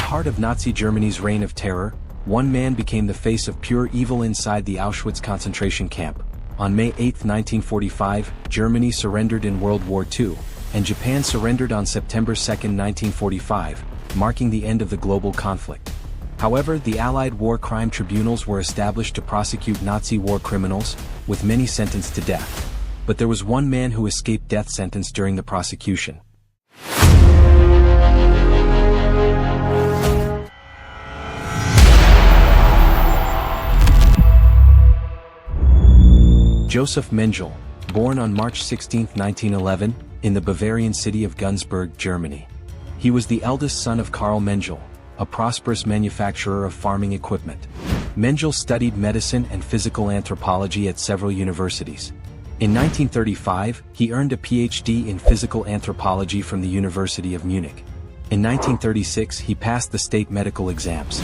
heart of Nazi Germany's reign of terror, one man became the face of pure evil inside the Auschwitz concentration camp. On May 8, 1945, Germany surrendered in World War II, and Japan surrendered on September 2, 1945, marking the end of the global conflict. However, the Allied war crime tribunals were established to prosecute Nazi war criminals, with many sentenced to death. But there was one man who escaped death sentence during the prosecution. Josef Mengele, born on March 16, 1911, in the Bavarian city of Günzburg, Germany. He was the eldest son of Karl Mengele, a prosperous manufacturer of farming equipment. Mengele studied medicine and physical anthropology at several universities. In 1935, he earned a PhD in physical anthropology from the University of Munich. In 1936, he passed the state medical exams.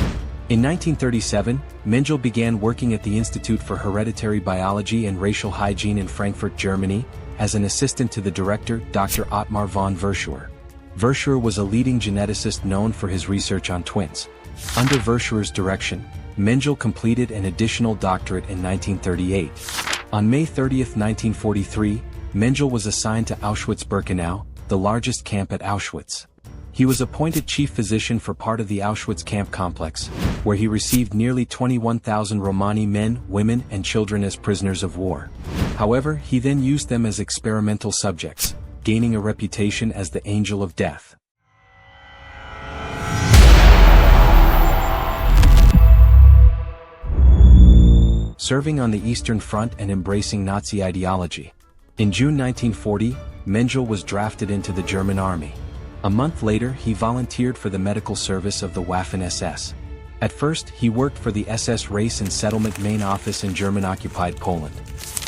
In 1937, Mengele began working at the Institute for Hereditary Biology and Racial Hygiene in Frankfurt, Germany, as an assistant to the director, Dr. Ottmar von Verschuer. Verschuer was a leading geneticist known for his research on twins. Under Verschuer's direction, Mengele completed an additional doctorate in 1938. On May 30, 1943, Mengele was assigned to Auschwitz-Birkenau, the largest camp at Auschwitz. He was appointed chief physician for part of the Auschwitz camp complex, where he received nearly 21,000 Romani men, women, and children as prisoners of war. However, he then used them as experimental subjects, gaining a reputation as the Angel of Death. Serving on the Eastern Front and embracing Nazi ideology. In June 1940, Mengele was drafted into the German army. A month later, he volunteered for the medical service of the Waffen-SS. At first, he worked for the SS Race and Settlement main office in German-occupied Poland.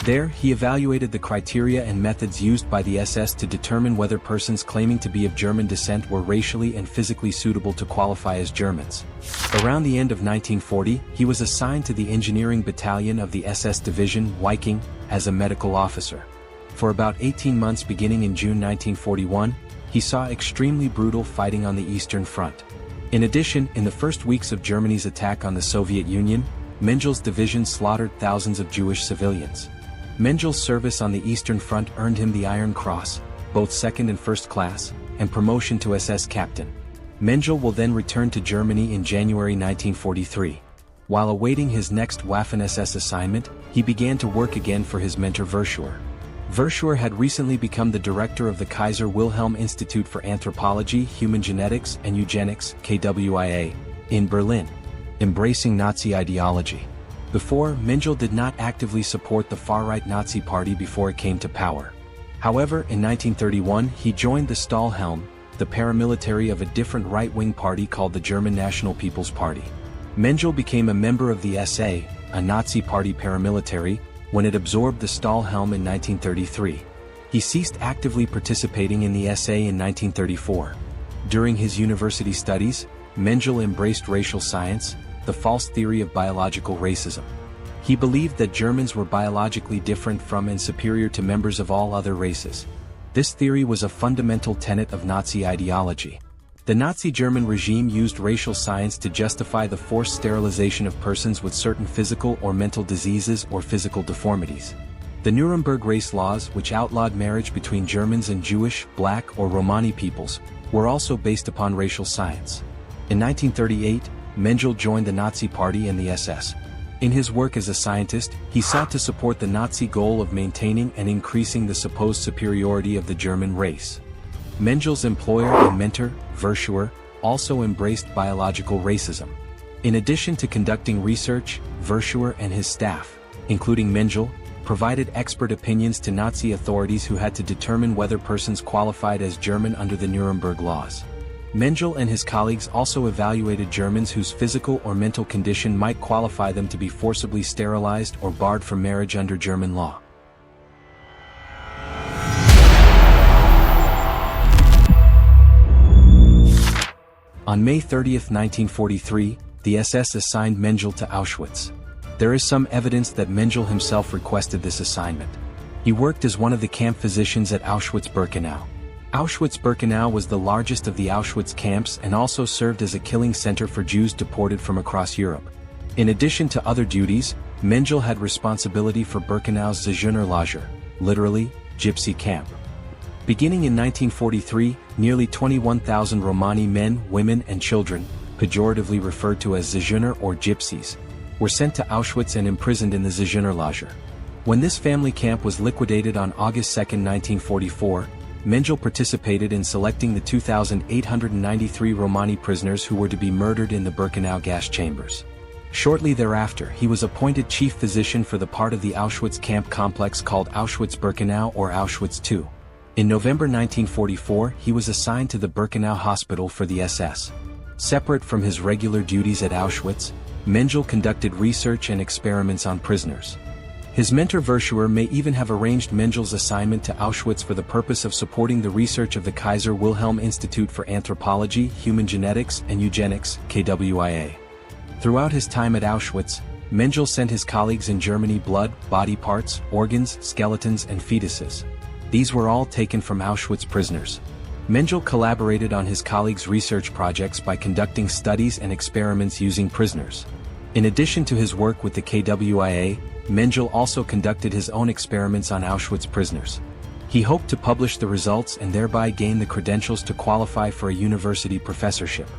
There, he evaluated the criteria and methods used by the SS to determine whether persons claiming to be of German descent were racially and physically suitable to qualify as Germans. Around the end of 1940, he was assigned to the engineering battalion of the SS division Viking as a medical officer. For about 18 months beginning in June 1941, he saw extremely brutal fighting on the Eastern Front. In addition, in the first weeks of Germany's attack on the Soviet Union, Mengele's division slaughtered thousands of Jewish civilians. Mengele's service on the Eastern Front earned him the Iron Cross, both second and first class, and promotion to SS captain. Mengele will then return to Germany in January 1943. While awaiting his next Waffen-SS assignment, he began to work again for his mentor Verschuer. Verschuer had recently become the director of the Kaiser Wilhelm Institute for Anthropology, Human Genetics and Eugenics (KWIA) in Berlin, embracing Nazi ideology. Before, Mengele did not actively support the far-right Nazi Party before it came to power. However, in 1931 he joined the Stahlhelm, the paramilitary of a different right-wing party called the German National People's Party. Mengele became a member of the SA, a Nazi party paramilitary, when it absorbed the Stahlhelm in 1933. He ceased actively participating in the SA in 1934. During his university studies, Mengele embraced racial science, the false theory of biological racism. He believed that Germans were biologically different from and superior to members of all other races. This theory was a fundamental tenet of Nazi ideology. The Nazi German regime used racial science to justify the forced sterilization of persons with certain physical or mental diseases or physical deformities. The Nuremberg race laws, which outlawed marriage between Germans and Jewish, Black, or Romani peoples, were also based upon racial science. In 1938, Mengele joined the Nazi Party and the SS. In his work as a scientist, he sought to support the Nazi goal of maintaining and increasing the supposed superiority of the German race. Mengele's employer and mentor, Verschuer, also embraced biological racism. In addition to conducting research, Verschuer and his staff, including Mengele, provided expert opinions to Nazi authorities who had to determine whether persons qualified as German under the Nuremberg laws. Mengele and his colleagues also evaluated Germans whose physical or mental condition might qualify them to be forcibly sterilized or barred from marriage under German law. On May 30, 1943, the SS assigned Mengele to Auschwitz. There is some evidence that Mengele himself requested this assignment. He worked as one of the camp physicians at Auschwitz-Birkenau. Auschwitz-Birkenau was the largest of the Auschwitz camps and also served as a killing center for Jews deported from across Europe. In addition to other duties, Mengele had responsibility for Birkenau's Zigeunerlager, literally, gypsy camp. Beginning in 1943, nearly 21,000 Romani men, women and children, pejoratively referred to as Zigeuner or gypsies, were sent to Auschwitz and imprisoned in the Zigeunerlager. When this family camp was liquidated on August 2, 1944, Mengele participated in selecting the 2,893 Romani prisoners who were to be murdered in the Birkenau gas chambers. Shortly thereafter, he was appointed chief physician for the part of the Auschwitz camp complex called Auschwitz-Birkenau or Auschwitz II. In November 1944, he was assigned to the Birkenau hospital for the SS. Separate from his regular duties at Auschwitz, Mengele conducted research and experiments on prisoners. His mentor Verschuer may even have arranged Mengele's assignment to Auschwitz for the purpose of supporting the research of the Kaiser Wilhelm Institute for Anthropology, Human Genetics and Eugenics, KWIA. Throughout his time at Auschwitz, Mengele sent his colleagues in Germany blood, body parts, organs, skeletons and fetuses. These were all taken from Auschwitz prisoners. Mengele collaborated on his colleagues' research projects by conducting studies and experiments using prisoners. In addition to his work with the KWIA, Mengele also conducted his own experiments on Auschwitz prisoners. He hoped to publish the results and thereby gain the credentials to qualify for a university professorship.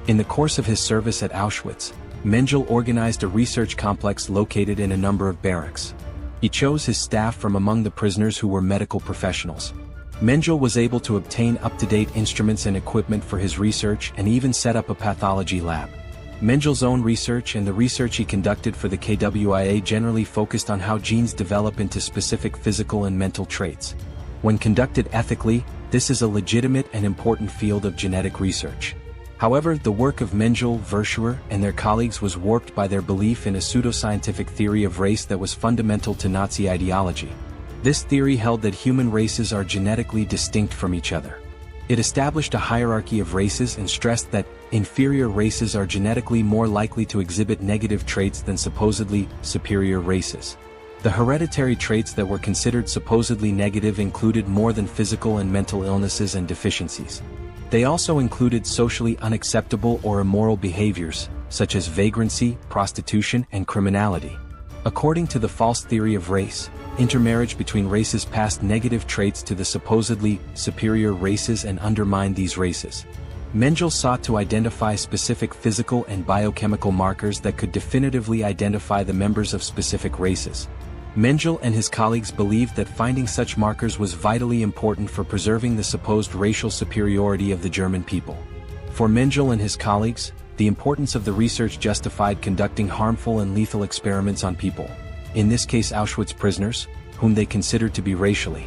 In the course of his service at Auschwitz, Mengele organized a research complex located in a number of barracks. He chose his staff from among the prisoners who were medical professionals. Mengele was able to obtain up-to-date instruments and equipment for his research and even set up a pathology lab. Mengele's own research and the research he conducted for the KWIA generally focused on how genes develop into specific physical and mental traits. When conducted ethically, this is a legitimate and important field of genetic research. However, the work of Mengele, Verschuer, and their colleagues was warped by their belief in a pseudoscientific theory of race that was fundamental to Nazi ideology. This theory held that human races are genetically distinct from each other. It established a hierarchy of races and stressed that inferior races are genetically more likely to exhibit negative traits than supposedly superior races. The hereditary traits that were considered supposedly negative included more than physical and mental illnesses and deficiencies. They also included socially unacceptable or immoral behaviors, such as vagrancy, prostitution, and criminality. According to the false theory of race, intermarriage between races passed negative traits to the supposedly superior races and undermined these races. Mengele sought to identify specific physical and biochemical markers that could definitively identify the members of specific races. Mengele and his colleagues believed that finding such markers was vitally important for preserving the supposed racial superiority of the German people. For Mengele and his colleagues, the importance of the research justified conducting harmful and lethal experiments on people, in this case Auschwitz prisoners, whom they considered to be racially.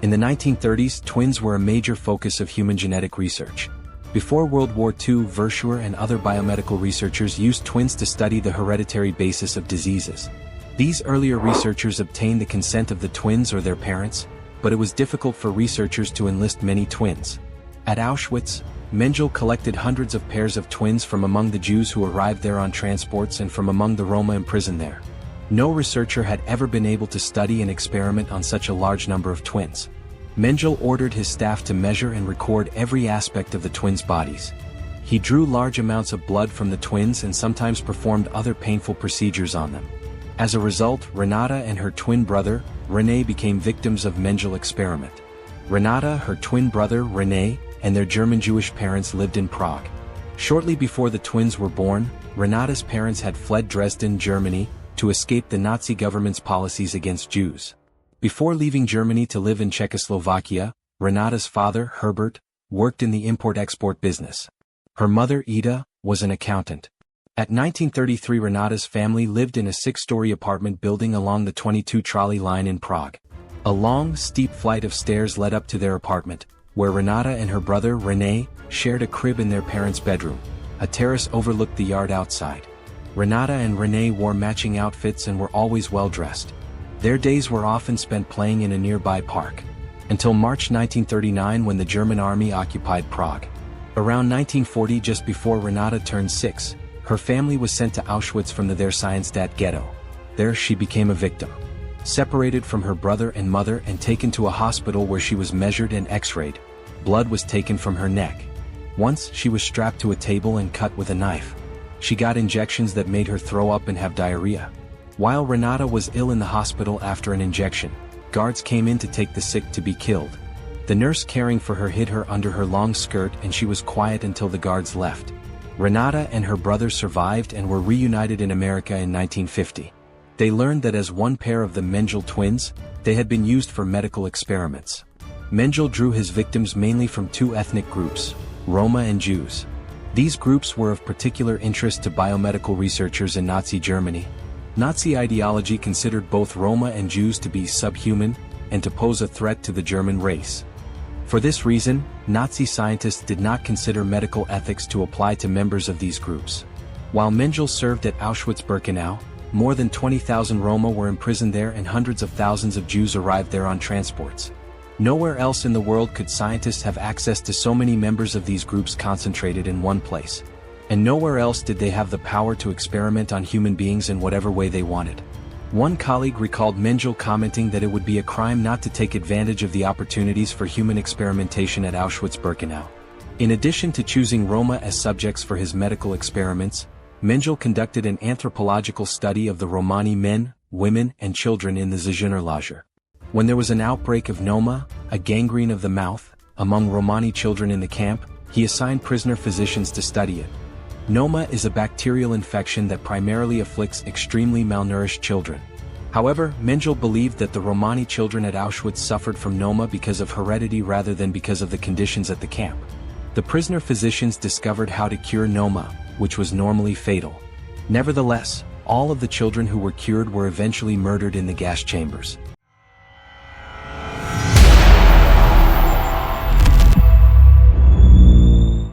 In the 1930s, twins were a major focus of human genetic research. Before World War II, Verschuer and other biomedical researchers used twins to study the hereditary basis of diseases. These earlier researchers obtained the consent of the twins or their parents, but it was difficult for researchers to enlist many twins. At Auschwitz, Mengele collected hundreds of pairs of twins from among the Jews who arrived there on transports and from among the Roma imprisoned there. No researcher had ever been able to study and experiment on such a large number of twins. Mengele ordered his staff to measure and record every aspect of the twins' bodies. He drew large amounts of blood from the twins and sometimes performed other painful procedures on them. As a result, Renata and her twin brother, René, became victims of Mengele experiment. Renata, her twin brother, René, and their German Jewish parents lived in Prague. Shortly before the twins were born, Renata's parents had fled Dresden, Germany, to escape the Nazi government's policies against Jews. Before leaving Germany to live in Czechoslovakia, Renata's father, Herbert, worked in the import-export business. Her mother, Ida, was an accountant. At 1933, Renata's family lived in a 6-story apartment building along the 22 trolley line in Prague. A long, steep flight of stairs led up to their apartment, where Renata and her brother, René, shared a crib in their parents' bedroom. A terrace overlooked the yard outside. Renata and René wore matching outfits and were always well-dressed. Their days were often spent playing in a nearby park. Until March 1939, when the German army occupied Prague. Around 1940, just before Renata turned 6, her family was sent to Auschwitz from the Theresienstadt ghetto. There she became a victim. Separated from her brother and mother and taken to a hospital where she was measured and x-rayed, blood was taken from her neck. Once she was strapped to a table and cut with a knife. She got injections that made her throw up and have diarrhea. While Renata was ill in the hospital after an injection, guards came in to take the sick to be killed. The nurse caring for her hid her under her long skirt and she was quiet until the guards left. Renata and her brother survived and were reunited in America in 1950. They learned that as one pair of the Mengele twins, they had been used for medical experiments. Mengele drew his victims mainly from two ethnic groups, Roma and Jews. These groups were of particular interest to biomedical researchers in Nazi Germany. Nazi ideology considered both Roma and Jews to be subhuman and to pose a threat to the German race. For this reason, Nazi scientists did not consider medical ethics to apply to members of these groups. While Mengele served at Auschwitz-Birkenau, more than 20,000 Roma were imprisoned there and hundreds of thousands of Jews arrived there on transports. Nowhere else in the world could scientists have access to so many members of these groups concentrated in one place. And nowhere else did they have the power to experiment on human beings in whatever way they wanted. One colleague recalled Mengele commenting that it would be a crime not to take advantage of the opportunities for human experimentation at Auschwitz-Birkenau. In addition to choosing Roma as subjects for his medical experiments, Mengele conducted an anthropological study of the Romani men, women, and children in the Zigeunerlager. When there was an outbreak of Noma, a gangrene of the mouth, among Romani children in the camp, he assigned prisoner physicians to study it. Noma is a bacterial infection that primarily afflicts extremely malnourished children. However, Mengele believed that the Romani children at Auschwitz suffered from Noma because of heredity rather than because of the conditions at the camp. The prisoner physicians discovered how to cure Noma, which was normally fatal. Nevertheless, all of the children who were cured were eventually murdered in the gas chambers.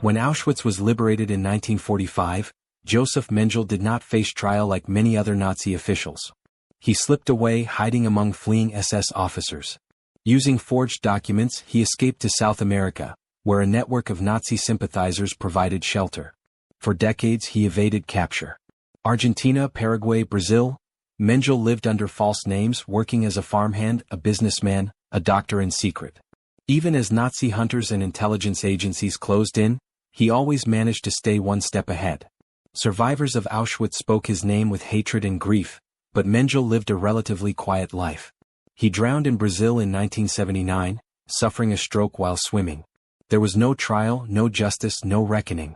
When Auschwitz was liberated in 1945, Josef Mengele did not face trial like many other Nazi officials. He slipped away, hiding among fleeing SS officers. Using forged documents, he escaped to South America, where a network of Nazi sympathizers provided shelter. For decades he evaded capture. Argentina, Paraguay, Brazil. Mengele lived under false names, working as a farmhand, a businessman, a doctor in secret. Even as Nazi hunters and intelligence agencies closed in, he always managed to stay one step ahead. Survivors of Auschwitz spoke his name with hatred and grief, but Mengele lived a relatively quiet life. He drowned in Brazil in 1979, suffering a stroke while swimming. There was no trial, no justice, no reckoning.